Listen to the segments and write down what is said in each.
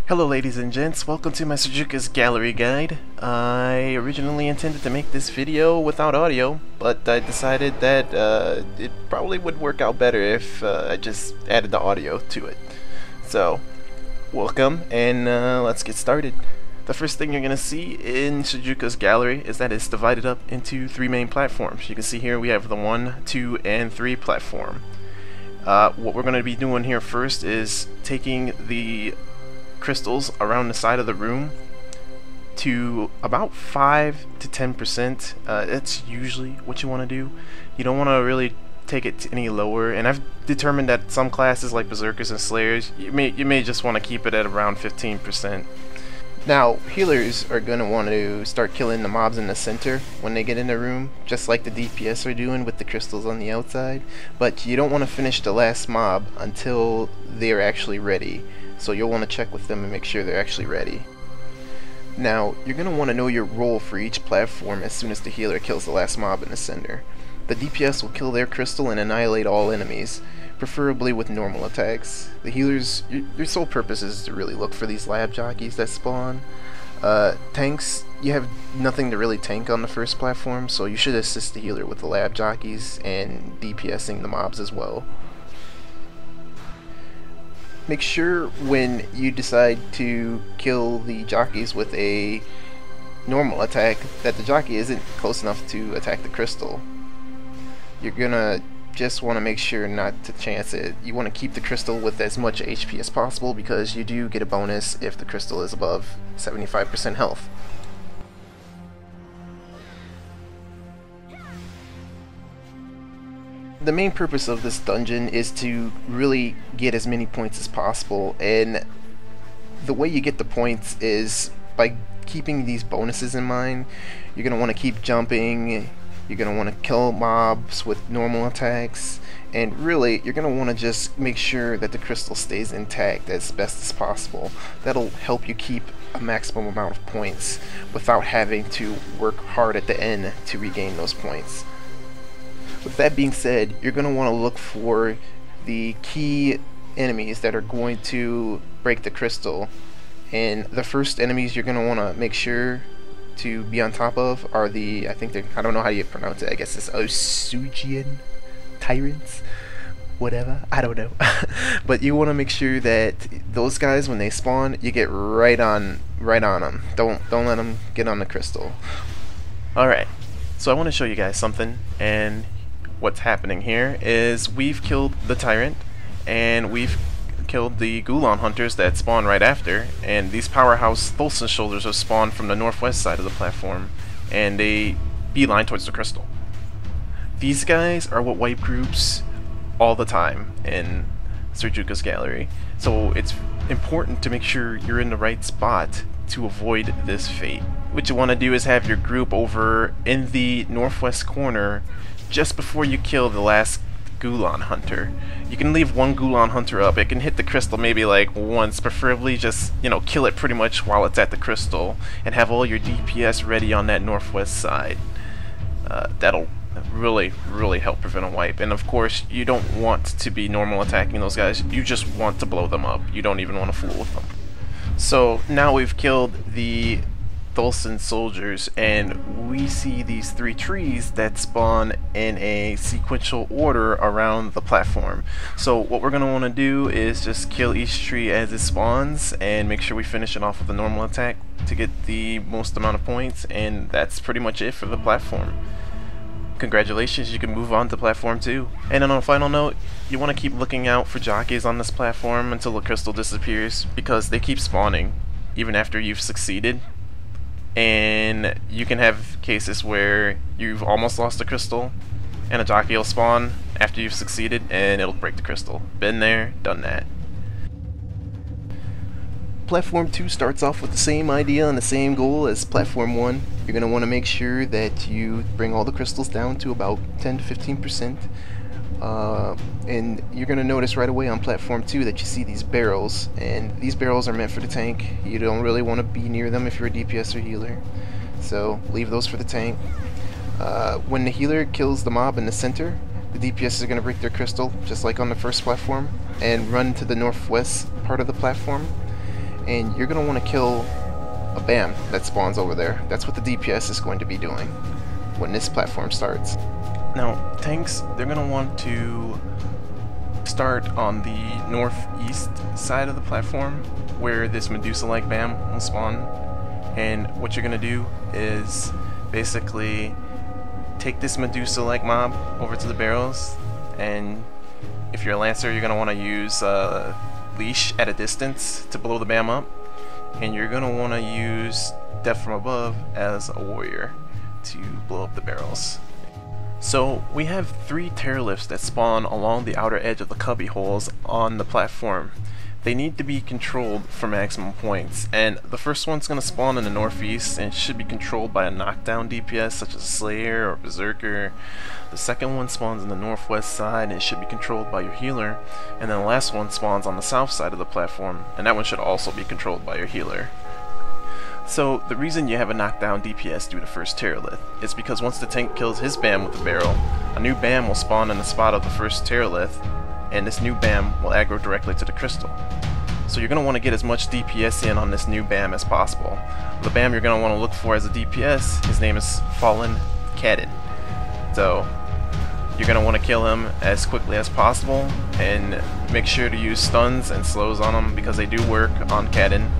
Hello ladies and gents, welcome to my Sujuka's Gallery Guide. I originally intended to make this video without audio, but I decided that it probably would work out better if I just added the audio to it. So, welcome, and let's get started. The first thing you're going to see in Sujuka's Gallery is that it's divided up into three main platforms. You can see here we have the 1, 2, and 3 platform. What we're going to be doing here first is taking the crystals around the side of the room to about 5 to 10%. That's usually what you want to do. You don't want to really take it any lower, and I've determined that some classes like Berserkers and Slayers, you may just want to keep it at around 15%. Now, healers are going to want to start killing the mobs in the center when they get in the room, just like the DPS are doing with the crystals on the outside, but you don't want to finish the last mob until they're actually ready. So you'll want to check with them and make sure they're actually ready. Now, you're going to want to know your role for each platform as soon as the healer kills the last mob in the center. The DPS will kill their crystal and annihilate all enemies, preferably with normal attacks. The healers, your sole purpose is to really look for these lab jockeys that spawn. Tanks, you have nothing to really tank on the first platform, so you should assist the healer with the lab jockeys and DPSing the mobs as well. Make sure when you decide to kill the jockeys with a normal attack that the jockey isn't close enough to attack the crystal. You're gonna just want to make sure not to chance it. You want to keep the crystal with as much HP as possible because you do get a bonus if the crystal is above 75% health. The main purpose of this dungeon is to really get as many points as possible, and the way you get the points is by keeping these bonuses in mind. You're going to want to keep jumping, you're going to want to kill mobs with normal attacks, and really you're going to want to just make sure that the crystal stays intact as best as possible. That'll help you keep a maximum amount of points without having to work hard at the end to regain those points. With that being said, you're going to want to look for the key enemies that are going to break the crystal. And the first enemies you're going to want to make sure to be on top of are the, I don't know how you pronounce it, I guess it's Osujian Tyrants? Whatever, I don't know. But you want to make sure that those guys, when they spawn, you get right on them. Don't let them get on the crystal. Alright, so I want to show you guys something, and what's happening here is we've killed the Tyrant, and we've killed the Gulon Hunters that spawn right after, and these powerhouse Thulson Shoulders are spawned from the northwest side of the platform, and they beeline towards the crystal. These guys are what wipe groups all the time in Sujuka's Gallery, so it's important to make sure you're in the right spot to avoid this fate. What you want to do is have your group over in the northwest corner just before you kill the last Gulon Hunter. You can leave one Gulon Hunter up. It can hit the crystal maybe like once, preferably just, kill it pretty much while it's at the crystal, and have all your DPS ready on that northwest side. That'll really help prevent a wipe. And of course, you don't want to be normal attacking those guys. You just want to blow them up. You don't even want to fool with them. So now we've killed the Thulson soldiers, and we see these three trees that spawn in a sequential order around the platform. So what we're going to want to do is just kill each tree as it spawns and make sure we finish it off with a normal attack to get the most amount of points, and that's pretty much it for the platform. Congratulations, you can move on to platform 2. And on a final note, you want to keep looking out for jockeys on this platform until the crystal disappears, because they keep spawning even after you've succeeded. And you can have cases where you've almost lost a crystal and a jockey will spawn after you've succeeded and it'll break the crystal. Been there, done that. Platform 2 starts off with the same idea and the same goal as Platform 1. You're going to want to make sure that you bring all the crystals down to about 10 to 15%. And you're going to notice right away on Platform 2 that you see these barrels, and these barrels are meant for the tank. You don't really want to be near them if you're a DPS or healer, so leave those for the tank. When the healer kills the mob in the center, the DPS is going to break their crystal, just like on the first platform, and run to the northwest part of the platform. and you're going to want to kill a BAM that spawns over there. That's what the DPS is going to be doing when this platform starts. Now, tanks, they're going to want to start on the northeast side of the platform where this Medusa-like BAM will spawn. And what you're going to do is basically take this Medusa-like mob over to the barrels, and if you're a Lancer, you're going to want to use Leash at a distance to blow the BAM up, and you're going to want to use Death from Above as a warrior to blow up the barrels. So we have 3 Terralifts that spawn along the outer edge of the cubby holes on the platform. They need to be controlled for maximum points, and the first one's going to spawn in the northeast and should be controlled by a knockdown DPS such as Slayer or Berserker. The second one spawns in the northwest side and it should be controlled by your healer, and then the last one spawns on the south side of the platform, and that one should also be controlled by your healer. So the reason you have a knockdown DPS do the first Terralith is because once the tank kills his BAM with a barrel, a new BAM will spawn in the spot of the first Terralith, and this new BAM will aggro directly to the crystal. So you're going to want to get as much DPS in on this new BAM as possible. The BAM you're going to want to look for as a DPS, his name is Fallen Khaden. So you're going to want to kill him as quickly as possible, and make sure to use stuns and slows on him because they do work on Khaden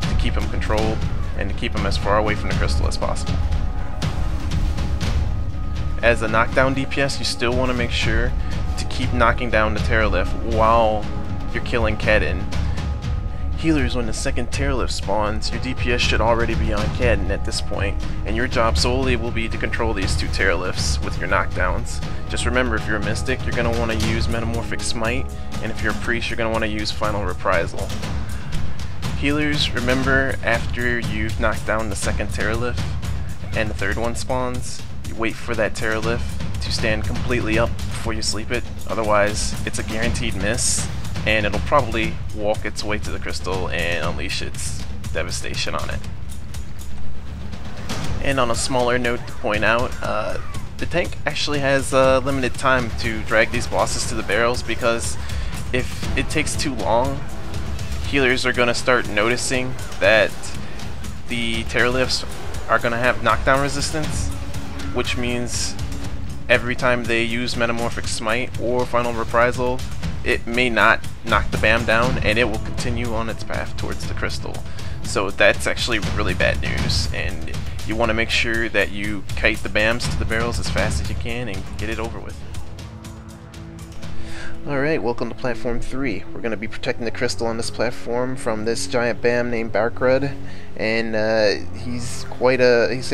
to keep him controlled and to keep him as far away from the crystal as possible. As a knockdown DPS, you still want to make sure to keep knocking down the Terralift while you're killing Khaden. Healers, when the second Terralift spawns, your DPS should already be on Khaden at this point, and your job solely will be to control these 2 Terralifts with your knockdowns. Just remember, if you're a Mystic, you're going to want to use Metamorphic Smite, and if you're a Priest, you're going to want to use Final Reprisal. Healers, remember, after you've knocked down the second Terralift and the third one spawns, you wait for that Terralift to stand completely up before you sleep it, otherwise it's a guaranteed miss, and it'll probably walk its way to the crystal and unleash its devastation on it. And on a smaller note to point out, the tank actually has limited time to drag these bosses to the barrels, because if it takes too long, healers are going to start noticing that the Terralifts are going to have knockdown resistance, which means every time they use Metamorphic Smite or Final Reprisal, it may not knock the BAM down, and it will continue on its path towards the crystal. So that's actually really bad news, and you want to make sure that you kite the BAMs to the barrels as fast as you can and get it over with. Alright, welcome to Platform 3. We're going to be protecting the crystal on this platform from this giant BAM named Barkrud, and he's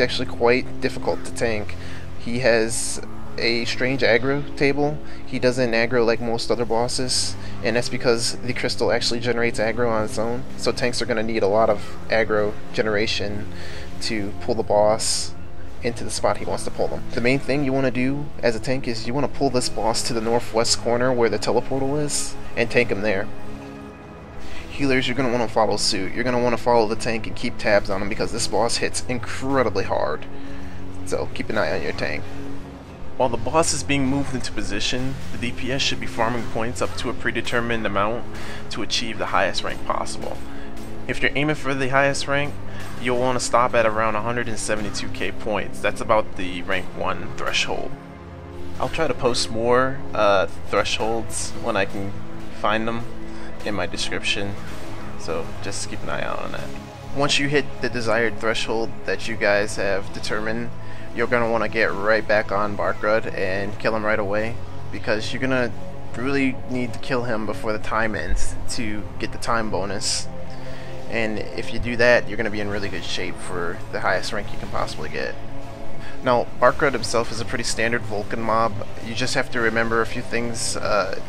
actually quite difficult to tank. He has a strange aggro table. He doesn't aggro like most other bosses, and that's because the crystal actually generates aggro on its own, so tanks are going to need a lot of aggro generation to pull the boss into the spot he wants to pull them. The main thing you want to do as a tank is you want to pull this boss to the northwest corner where the teleportal is and tank him there. Healers, you're going to want to follow suit. You're going to want to follow the tank and keep tabs on him because this boss hits incredibly hard. So keep an eye on your tank. While the boss is being moved into position, the DPS should be farming points up to a predetermined amount to achieve the highest rank possible. If you're aiming for the highest rank, you'll want to stop at around 172k points. That's about the rank 1 threshold. I'll try to post more thresholds when I can find them in my description, so just keep an eye out on that. Once you hit the desired threshold that you guys have determined, you're going to want to get right back on Barkrud and kill him right away, because you're going to really need to kill him before the time ends to get the time bonus. And if you do that, you're going to be in really good shape for the highest rank you can possibly get. Now, Barkrud himself is a pretty standard Vulcan mob. You just have to remember a few things.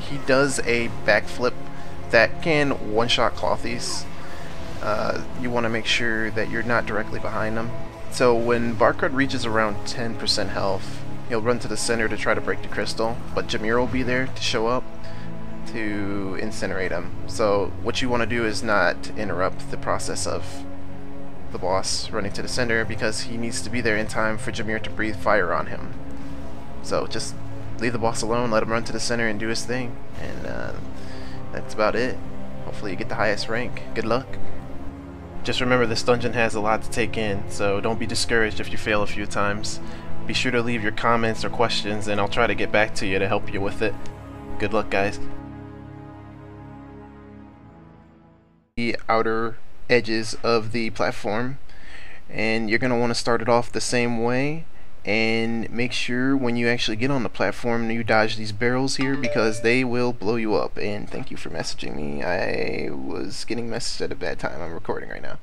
He does a backflip that can one-shot Clothies. You want to make sure that you're not directly behind him. So when Barkrud reaches around 10% health, he'll run to the center to try to break the crystal, but Jameer will be there to show up to incinerate him. So what you want to do is not interrupt the process of the boss running to the center, because he needs to be there in time for Jameer to breathe fire on him. So just leave the boss alone, let him run to the center and do his thing, and that's about it. Hopefully you get the highest rank. Good luck. Just remember, this dungeon has a lot to take in, so don't be discouraged if you fail a few times. Be sure to leave your comments or questions and I'll try to get back to you to help you with it. Good luck, guys. The outer edges of the platform, and you're going to want to start it off the same way, and make sure when you actually get on the platform you dodge these barrels here because they will blow you up. And thank you for messaging me. I was getting messaged at a bad time. I'm recording right now.